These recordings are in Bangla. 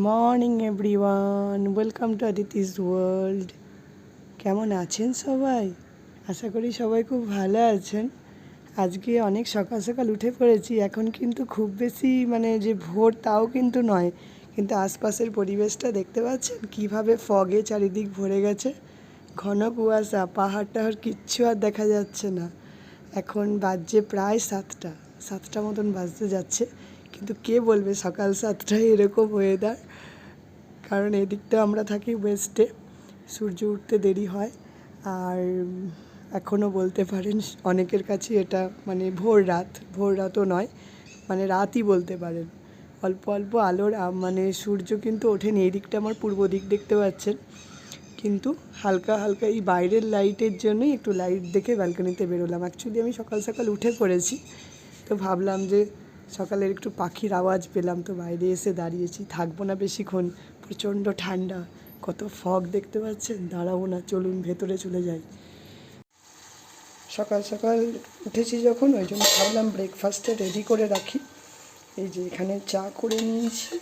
Morning everyone, welcome to Aditi's world. কেমন আছেন সবাই? আশা করি সবাই খুব ভালো আছেন। আজকে অনেক সকাল সকাল উঠে পড়েছি। এখন কিন্তু খুব বেশি যে ভোর তাও কিন্তু নয়, কিন্তু আশপাশের পরিবেশটা দেখতে পাচ্ছেন কীভাবে ফগে চারিদিক ভরে গেছে। ঘন কুয়াশা, পাহাড় টাহাড় কিচ্ছু আর দেখা যাচ্ছে না। এখন বাজছে প্রায় সাতটা মতন বাজতে যাচ্ছে, কিন্তু কে বলবে সকাল 7টায় এরকম ওয়েদার। কারণ এদিকটা আমরা থাকি ওয়েস্টে, সূর্য উঠতে দেরি হয়। আর এখনও বলতে পারেন অনেকের কাছে এটা ভোর রাতও নয়, রাতই বলতে পারেন। অল্প অল্প আলোর সূর্য কিন্তু ওঠেনি। এই দিকটা আমার পূর্ব দিক দেখতে পাচ্ছেন, কিন্তু হালকা হালকা এই বাইরের লাইটের জন্যই একটু লাইট দেখে ব্যালকনিতে বেরোলাম। অ্যাকচুয়ালি আমি সকাল সকাল উঠে পড়েছি, তো ভাবলাম যে সকালের একটু পাখির আওয়াজ পেলাম, তো বাইরে এসে দাঁড়িয়েছি। থাকবো না বেশিক্ষণ, প্রচণ্ড ঠান্ডা, কত ফগ দেখতে পাচ্ছেন। দাঁড়াবো না, চলুন ভেতরে চলে যাই। সকাল সকাল উঠেছি যখন, ওই জন্য ভাবলাম ব্রেকফাস্টটা রেডি করে রাখি। এই যে এখানে চা করে নিয়েছি,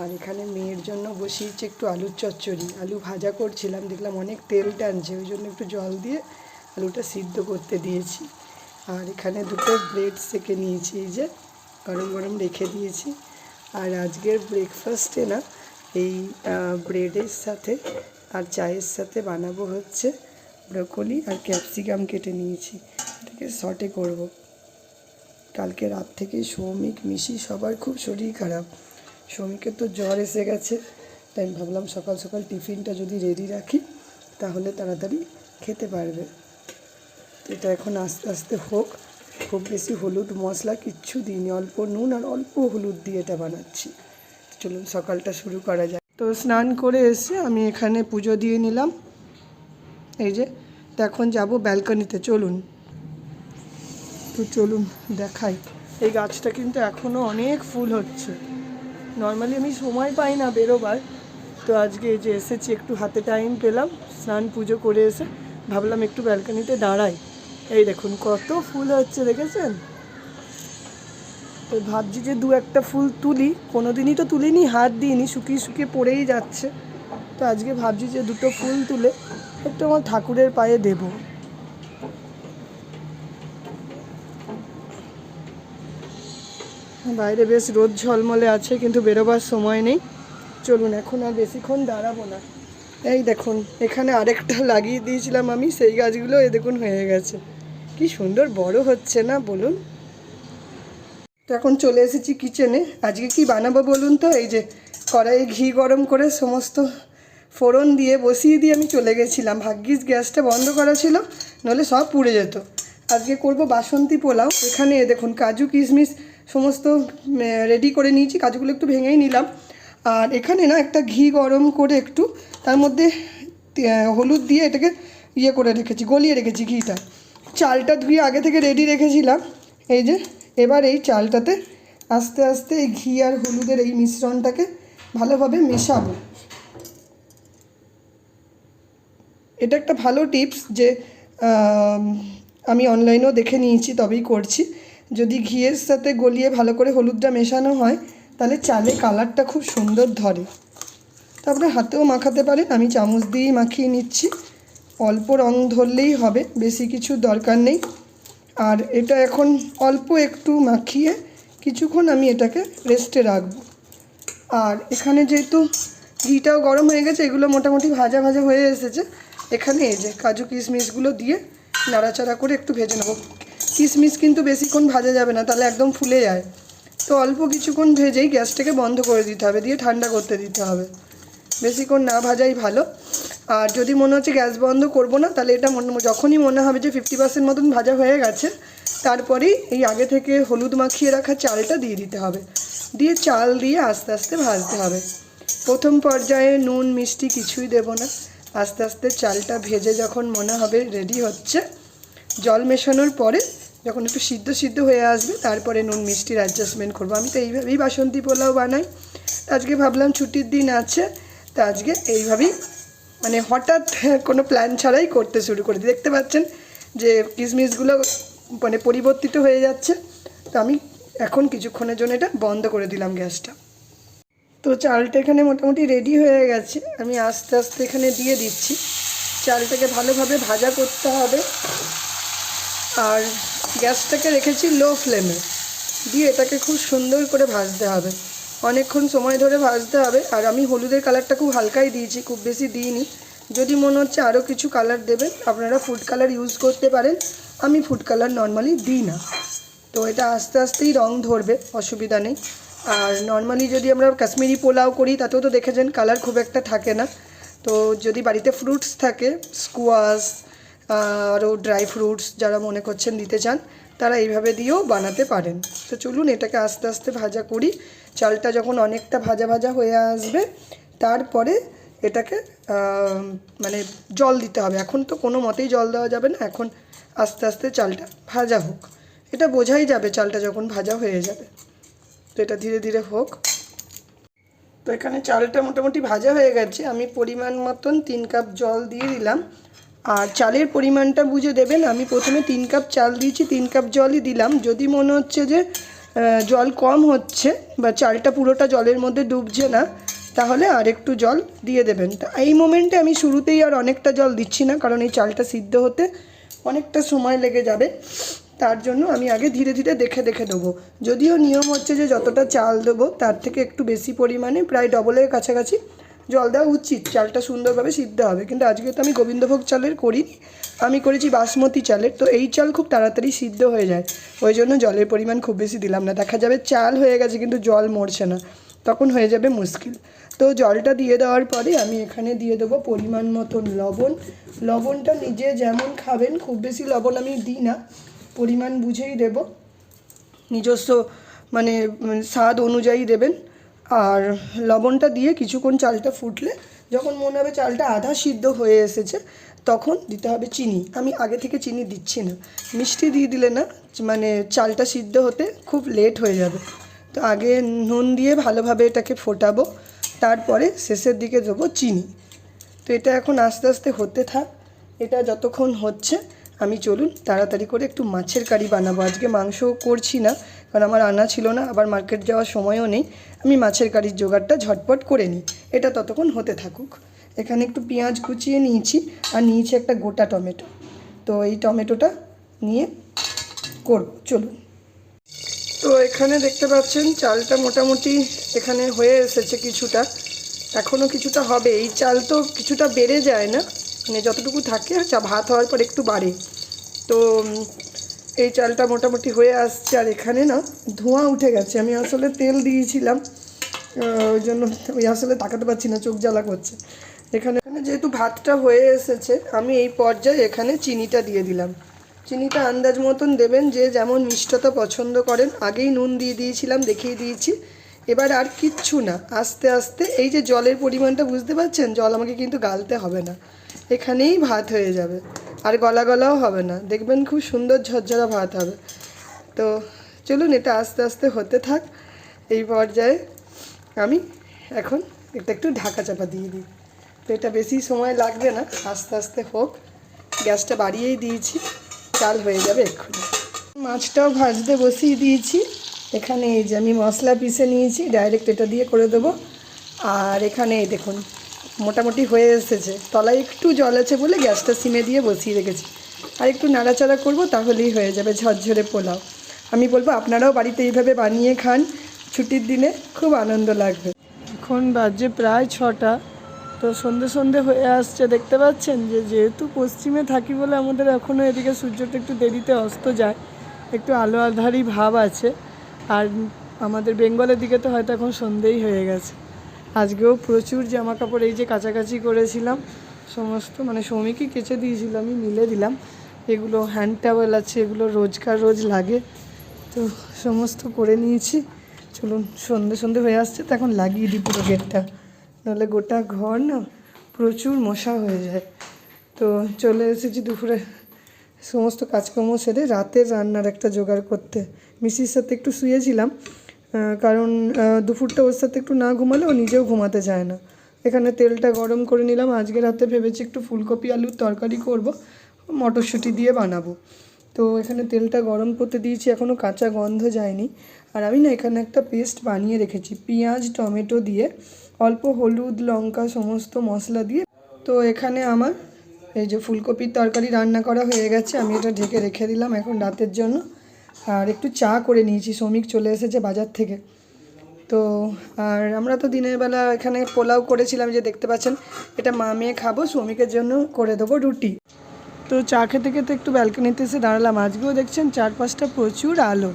আর এখানে মেয়ের জন্য বসিয়েছি একটু আলুর চচ্চড়ি। আলু ভাজা করছিলাম, দেখলাম অনেক তেল টানছে, ওই জন্য একটু জল দিয়ে আলুটা সিদ্ধ করতে দিয়েছি। আর এখানে দুটো ব্রেড সেকে নিয়েছি, এই যে গরম গরম রেখে দিয়েছি। আর আজকের ব্রেকফাস্টে এই ব্রেডের সাথে আর চায়ের সাথে বানাবো হচ্ছে ব্রোকলি আর ক্যাপসিকাম কেটে নিয়েছি, এটাকে সটে করব। কালকে রাত থেকে সৌমিক, মিশি সবার খুব শরীর খারাপ। সৌমিকের তো জ্বর এসে গেছে, তাই ভাবলাম সকাল সকাল টিফিনটা যদি রেডি রাখি তাহলে তাড়াতাড়ি খেতে পারবে। এটা এখন আস্তে আস্তে হোক। খুব বেশি হলুদ মশলা কিচ্ছু দিইনি, অল্প নুন আর অল্প হলুদ দিয়ে এটা বানাচ্ছি। চলুন সকালটা শুরু করা যায়। তো স্নান করে এসে আমি এখানে পুজো দিয়ে নিলাম, এই যে। তো এখন যাবো ব্যালকনিতে, চলুন দেখাই। এই গাছটা কিন্তু এখনও অনেক ফুল হচ্ছে। নর্মালি আমি সময় পাই না বেরোবার, তো আজকে এই যে এসেছি, একটু হাতে টাইম পেলাম। স্নান পুজো করে এসে ভাবলাম একটু ব্যালকনিতে দাঁড়াই। এই দেখুন কত ফুল হচ্ছে, দেখেছেন? তো ভাবছি যে দু একটা ফুল তুলি, কোনো দিনই তো তুলিনি, হাত দিইনি, শুকিয়ে শুকিয়ে পড়েই যাচ্ছে। তো আজকে ভাবছি যে দুটো ফুল তুলে একটু আমার ঠাকুরের পায়ে দেব। বাইরে বেশ রোদ ঝলমলে আছে, কিন্তু বেরোবার সময় নেই। চলুন এখন আর বেশিক্ষণ দাঁড়াবো না। এই দেখুন এখানে আরেকটা লাগিয়ে দিয়েছিলাম আমি, সেই গাছগুলো এই দেখুন হয়ে গেছে। কি সুন্দর বড় হচ্ছে না বলুন? তো এখন চলে এসেছি কিচেনে। আজকে কি বানাবো বলুন তো? এই যে কড়াইয়ে ঘি গরম করে সমস্ত ফোড়ন দিয়ে বসিয়ে দিয়ে আমি চলে গেছিলাম। ভাগ্যিস গ্যাসটা বন্ধ করা ছিল, নাহলে সব পুড়ে যেত। আজকে করব বাসন্তী পোলাও। এখানে দেখুন কাজু কিশমিশ সমস্ত রেডি করে নিয়েছি, কাজুগুলো একটু ভেঙেই নিলাম। আর এখানে একটা ঘি গরম করে একটু তার মধ্যে হলুদ দিয়ে এটাকে করে রেখেছি, গলিয়ে রেখেছি ঘিটা। চালটা ধুয়ে আগে থেকে রেডি রেখেছিলাম। এই যে এবার এই চালটাতে আস্তে আস্তে এই ঘি আর হলুদের এই মিশ্রণটাকে ভালোভাবে মেশাবো। এটা একটা ভালো টিপস যে আমি অনলাইনেও দেখে নিয়েছি, তবেই করছি। যদি ঘিয়ের সাথে গলিয়ে ভালো করে হলুদটা মেশানো হয়, তাহলে চালে কালারটা খুব সুন্দর ধরে। তারপরে হাতেও মাখাতে পারেন, আমি চামচ দিয়েই মাখিয়ে নিচ্ছি। অল্প রং ধরলেই হবে, বেশি কিছু দরকার নেই। আর এটা এখন অল্প একটু মাখিয়ে কিছুক্ষণ আমি এটাকে রেস্টে রাখবো। আর এখানে যেহেতু ঘিটাও গরম হয়ে গেছে, এগুলো মোটামুটি ভাজা ভাজা হয়ে এসেছে। এখানে এই যে কাজু কিশমিশগুলো দিয়ে নাড়াচাড়া করে একটু ভেজে নেব। কিশমিশ কিন্তু বেশিক্ষণ ভাজা যাবে না, তাহলে একদম ফুলে যায়। তো অল্প কিছুক্ষণ ভেজেই গ্যাসটাকে বন্ধ করে দিতে হবে, দিয়ে ঠান্ডা করতে দিতে হবে। বেশিক্ষণ না ভাজাই ভালো। আর যদি মনে হচ্ছে গ্যাস বন্ধ করব না, তাহলে এটা যখনই মনে হবে যে 50% মতন ভাজা হয়ে গেছে, তারপরেই এই আগে থেকে হলুদ মাখিয়ে রাখা চালটা দিয়ে দিতে হবে। দিয়ে চাল দিয়ে আস্তে আস্তে ভাজতে হবে। প্রথম পর্যায়ে নুন মিষ্টি কিছুই দেব না। আস্তে আস্তে চালটা ভেজে যখন মনে হবে রেডি হচ্ছে, জল মেশানোর পরে যখন একটু সিদ্ধ হয়ে আসবে, তারপরে নুন মিষ্টির অ্যাডজাস্টমেন্ট করবো। আমি তো এইভাবেই বাসন্তী পোলাও বানাই। আজকে ভাবলাম ছুটির দিন আছে, তো আজকে এইভাবেই হঠাৎ কোনো প্ল্যান ছাড়াই করতে শুরু করে দিই। দেখতে পাচ্ছেন যে কিশমিশগুলো পরিবর্তিত হয়ে যাচ্ছে। তো আমি এখন কিছুক্ষণের জন্য এটা বন্ধ করে দিলাম গ্যাসটা। তো চালটা এখানে মোটামুটি রেডি হয়ে গেছে, আমি আস্তে আস্তে এখানে দিয়ে দিচ্ছি। চালটাকে ভালোভাবে ভাজা করতে হবে, আর গ্যাসটাকে রেখেছি লো ফ্লেমে, দিয়ে এটাকে খুব সুন্দর করে ভাজতে হবে, অনেকক্ষণ সময় ধরে ভাজতে হবে। আর আমি হলুদের কালারটা খুব হালকাই দিয়েছি, খুব বেশি দিইনি। যদি মনে হচ্ছে আরও কিছু কালার দেবেন আপনারা ফুড কালার ইউজ করতে পারেন, আমি ফুড কালার নর্মালি দিই না। তো এটা আস্তে আস্তেই রং ধরবে, অসুবিধা নেই। আর নর্মালি যদি আমরা কাশ্মীরি পোলাও করি তাতেও তো দেখেছেন কালার খুব একটা থাকে না। তো যদি বাড়িতে ফ্রুটস থাকে, স্কোয়াশ আরও ড্রাই ফ্রুটস যারা মনে করছেন দিতে চান, তারা এইভাবে দিয়েও বানাতে পারেন। তো চলুন এটাকে আস্তে আস্তে ভাজা করি। চালটা যখন অনেকটা ভাজা ভাজা হয়ে আসবে তারপরে এটাকে মানে জল দিতে হবে। এখন তো কোনো মতেই জল দেওয়া যাবে না, এখন আস্তে আস্তে চালটা ভাজা হোক, এটা বোঝাই যাবে চালটা যখন ভাজা হয়ে যাবে। তো এটা ধীরে ধীরে হোক। তো এখানে চালটা মোটামুটি ভাজা হয়ে গেছে, আমি পরিমাণ মতন 3 কাপ জল দিয়ে দিলাম। আর চালের পরিমাণটা বুঝে দেবেন, আমি প্রথমে 3 কাপ চাল দিয়েছি, 3 কাপ জলই দিলাম। যদি মনে হচ্ছে যে জল কম হচ্ছে বা চালটা পুরোটা জলের মধ্যে ডুবছে না, তাহলে আর একটু জল দিয়ে দেবেন। তো এই মোমেন্টে আমি শুরুতেই আর অনেকটা জল দিচ্ছি না, কারণ এই চালটা সিদ্ধ হতে অনেকটা সময় লেগে যাবে। তার জন্য আমি আগে ধীরে ধীরে দেখে দেখে দেবো। যদিও নিয়ম হচ্ছে যে যতটা চাল দেবো তার থেকে একটু বেশি পরিমাণে, প্রায় ডবলের কাছাকাছি জল দেওয়া উচিত, চালটা সুন্দরভাবে সিদ্ধ হবে। কিন্তু আজকে তো আমি গোবিন্দভোগ চালের করিনি, আমি করেছি বাসমতি চালের। তো এই চাল খুব তাড়াতাড়ি সিদ্ধ হয়ে যায়, ওই জন্য জলের পরিমাণ খুব বেশি দিলাম না। দেখা যাবে চাল হয়ে গেছে কিন্তু জল মরছে না, তখন হয়ে যাবে মুশকিল। তো জলটা দিয়ে দেওয়ার পরে আমি এখানে দিয়ে দেবো পরিমাণ মতন লবণ। লবণটা নিজে যেমন খাবেন, খুব বেশি লবণ আমি দিই না, পরিমাণ বুঝেই দেব, নিজস্ব মানে স্বাদ অনুযায়ী দেবেন। আর লবণটা দিয়ে কিছুক্ষণ চালটা ফুটলে, যখন মনে হবে চালটা আধা সিদ্ধ হয়ে এসেছে, তখন দিতে হবে চিনি। আমি আগে থেকে চিনি দিচ্ছি না, মিষ্টি দিয়ে দিলে না মানে চালটা সিদ্ধ হতে খুব লেট হয়ে যাবে। তো আগে নুন দিয়ে ভালোভাবে এটাকে ফোটাবো, তারপরে শেষের দিকে দেবো চিনি। তো এটা এখন আস্তে আস্তে হতে থাক। এটা যতক্ষণ হচ্ছে আমি চলুন তাড়াতাড়ি করে একটু মাছের কারি বানাবো। আজকে মাংস করছি না, কারণ আমার আনা ছিল না, আবার মার্কেট যাওয়ার সময়ও নেই। আমি মাছের কারির জোগাড়টা ঝটপট করে নিই, এটা ততক্ষণ হতে থাকুক। এখানে একটু পেঁয়াজ কুচিয়ে নিয়েছি, আর নিয়েছি একটা গোটা টমেটো। তো এই টমেটোটা নিয়ে করব, চলুন। তো এখানে দেখতে পাচ্ছেন চালটা মোটামুটি এখানে হয়ে এসেছে কিছুটা, এখনও কিছুটা হবে। এই চাল তো কিছুটা বেড়ে যায় না, মানে যতটুকু থাকে ভাত হওয়ার পর একটু বাড়ে। তো এই চালটা মোটামুটি হয়ে আসছে। আর এখানে না ধোঁয়া উঠে গেছে, আমি আসলে তেল দিয়েছিলাম, ওই জন্য আমি আসলে তাকাতে পারছি না, চোখ জ্বালা করছে। এখানে যেহেতু ভাতটা হয়ে এসেছে, আমি এই পর্যায়ে এখানে চিনিটা দিয়ে দিলাম। চিনিটা আন্দাজ মতন দেবেন, যে যেমন মিষ্টতা পছন্দ করেন। আগেই নুন দিয়ে দিয়েছিলাম, দেখিয়ে দিয়েছি। এবার আর কিচ্ছু না, আস্তে আস্তে এই যে জলের পরিমাণটা বুঝতে পারছেন, জল আমাকে কিন্তু গালতে হবে না, এখানেই ভাত হয়ে যাবে। আর গলা গলাও হবে না, দেখবেন খুব সুন্দর ঝরঝরা ভাত হবে। তো চলুন এটা আস্তে আস্তে হতে থাক। এই পর্যায়ে আমি এখন এটা একটু ঢাকা চাপা দিয়ে দিই। তো এটা বেশি সময় লাগবে না, আস্তে আস্তে হোক। গ্যাসটা বাড়িয়েই দিয়েছি, চাল হয়ে যাবে এক্ষুনি। মাছটাও ভাজতে বসিয়ে দিয়েছি। এখানে এই যে আমি মশলা পিষে নিয়েছি, ডাইরেক্ট এটা দিয়ে করে দেবো। আর এখানে এই দেখুন মোটামুটি হয়ে এসেছে, তলায় একটু জল আছে বলে গ্যাসটা সিমে দিয়ে বসিয়ে রেখেছি। আর একটু নাড়াচাড়া করব, তাহলেই হয়ে যাবে ঝরঝরে পোলাও। আমি বলবো আপনারাও বাড়িতে এইভাবে বানিয়ে খান, ছুটির দিনে খুব আনন্দ লাগবে। এখন বাজে প্রায় 6টা, তো সন্ধে সন্ধে হয়ে আসছে। দেখতে পাচ্ছেন যে যেহেতু পশ্চিমে থাকি বলে আমাদের এখনও এদিকে সূর্যটা একটু দেরিতে অস্ত যায়, একটু আলো আঁধারি ভাব আছে। আর আমাদের বেঙ্গলের দিকে তো হয়তো এখন সন্ধেই হয়ে গেছে। আজকেও প্রচুর জামা কাপড় এই যে কাচাকাচি করেছিলাম, সমস্ত মানে শ্রমিকই কেচে দিয়েছিল, আমি মিলে দিলাম। এগুলো হ্যান্ড টাওয়েল আছে, এগুলো রোজকার রোজ লাগে, তো সমস্ত করে নিয়েছি। চলুন সন্ধে সন্ধে হয়ে আসছে, তো এখন লাগিয়ে দিই পুরো গেটটা, নাহলে গোটা ঘর না প্রচুর মশা হয়ে যায়। তো চলে এসেছি দুপুরে সমস্ত কাজকর্ম সেরে রাতের রান্নার একটা জোগাড় করতে। মিসির সাথে একটু শুয়েছিলাম, কারণ দুপুরটা ওর সাথে একটু না ঘুমালে ও নিজেও ঘুমাতে চায় না। এখানে তেলটা গরম করে নিলাম। আজকে রাতে ভেবেছি একটু ফুলকপি আলুর তরকারি করব, মটরশুঁটি দিয়ে বানাবো। তো এখানে তেলটা গরম করতে দিয়েছি, এখনও কাঁচা গন্ধ যায়নি। আর আমি না এখানে একটা পেস্ট বানিয়ে রেখেছি পেঁয়াজ টমেটো দিয়ে, অল্প হলুদ লঙ্কা সমস্ত মশলা দিয়ে। তো এখানে আমার এই যে ফুলকপির তরকারি রান্না করা হয়ে গেছে, আমি এটা ঢেকে রেখে দিলাম এখন রাতের জন্য। আর একটু চা করে নিয়েছি, শ্রমিক চলে এসেছে বাজার থেকে। তো আর আমরা তো দিনের বেলা এখানে পোলাও করেছিলাম, যে দেখতে পাচ্ছেন, এটা মা মেয়ে খাবো, শ্রমিকের জন্য করে দেবো রুটি। তো চা খেতে খেতে একটু ব্যালকনিতে এসে দাঁড়ালাম। আজকেও দেখছেন চারপাশটা প্রচুর আলো।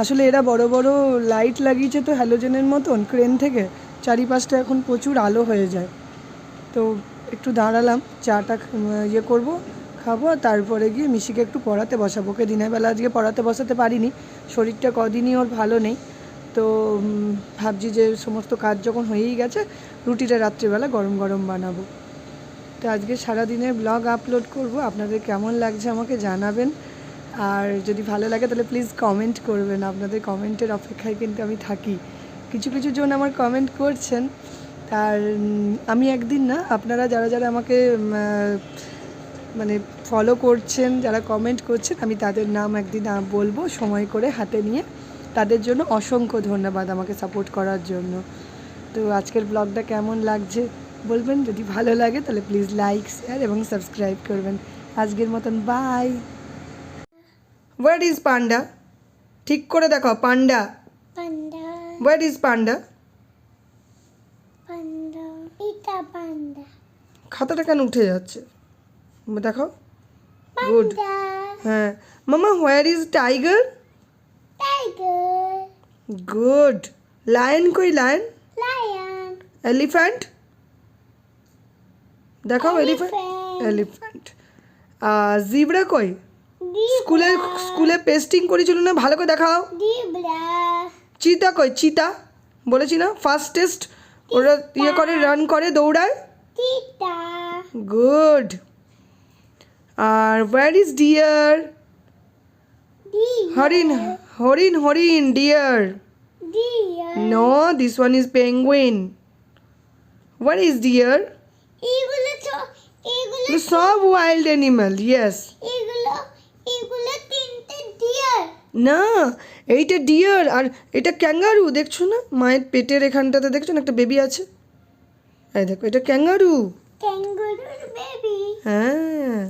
আসলে এরা বড় বড় লাইট লাগিয়েছে তো হ্যালোজেনের মতন ক্রেন থেকে, চারিপাশটা এখন প্রচুর আলো হয়ে যায়। তো একটু দাঁড়ালাম, চাটা করব, খাবো, তারপরে গিয়ে মিশিকে একটু পড়াতে বসাবো। ওকে দিনের বেলা আজকে পড়াতে বসাতে পারিনি, শরীরটা কদিনই ওর ভালো নেই। তো ভাবছি যে সমস্ত কাজ যখন হয়েই গেছে, রুটিটা রাত্রিবেলা গরম গরম বানাবো। তো আজকে সারাদিনের ব্লগ আপলোড করব, আপনাদের কেমন লাগছে আমাকে জানাবেন। আর যদি ভালো লাগে তাহলে প্লিজ কমেন্ট করবেন, আপনাদের কমেন্টের অপেক্ষায় কিন্তু আমি থাকি। কিছু কিছু জন আমার কমেন্ট করছেন, আর আমি একদিন না, আপনারা যারা যারা আমাকে মানে ফলো করছেন, যারা কমেন্ট করছেন, আমি তাদের নাম একদিন বলবো সময় করে হাতে নিয়ে। তাদের জন্য অসংখ্য ধন্যবাদ আমাকে সাপোর্ট করার জন্য। তো আজকের ব্লগটা কেমন লাগছে বলবেন, যদি ভালো লাগে তাহলে প্লিজ লাইক শেয়ার এবং সাবস্ক্রাইব করবেন। আজকের মতন বাই। হোয়াট ইজ পান্ডা? ঠিক করে দেখো, পান্ডা। Panda, what is panda? panda, এটা panda. খাতাটা কেন উঠে যাচ্ছে দেখো। গুড। Panda, হ্যাঁ। মামা where is tiger? tiger, good. Lion কই, লায়ন? lion, এলিফ্যান্ট দেখাও, এলিফ্যান্ট। elephant, elephant. জিব্রা কই? স্কুলে zebra, স্কুলে পেস্টিং করেছিল না, ভালো করে দেখাও। zebra, চিতা কই? চিতা বলেছি না, ফাস্টেস্ট ওরা করে, রান করে, দৌড়ায়। cheetah, good. আর হোয়ার ইজ ডিয়ার? deer, হরিণ, হরিণ, হরিণ, deer. deer, no, this one is penguin. What is deer? এগুলো তো এগুলো সব ওয়াইল্ড অ্যানিমাল, ইয়েস। এগুলো এগুলো তিনটে ডিয়ার না, এইটা ডিয়ার আর এটা ক্যাঙ্গারু, দেখছো না মায়ের পেটের এখানটাতে, দেখছো না একটা বেবি আছে, এই দেখো, এটা ক্যাঙ্গারু। ক্যাঙ্গারুর বেবি হ্যাঁ।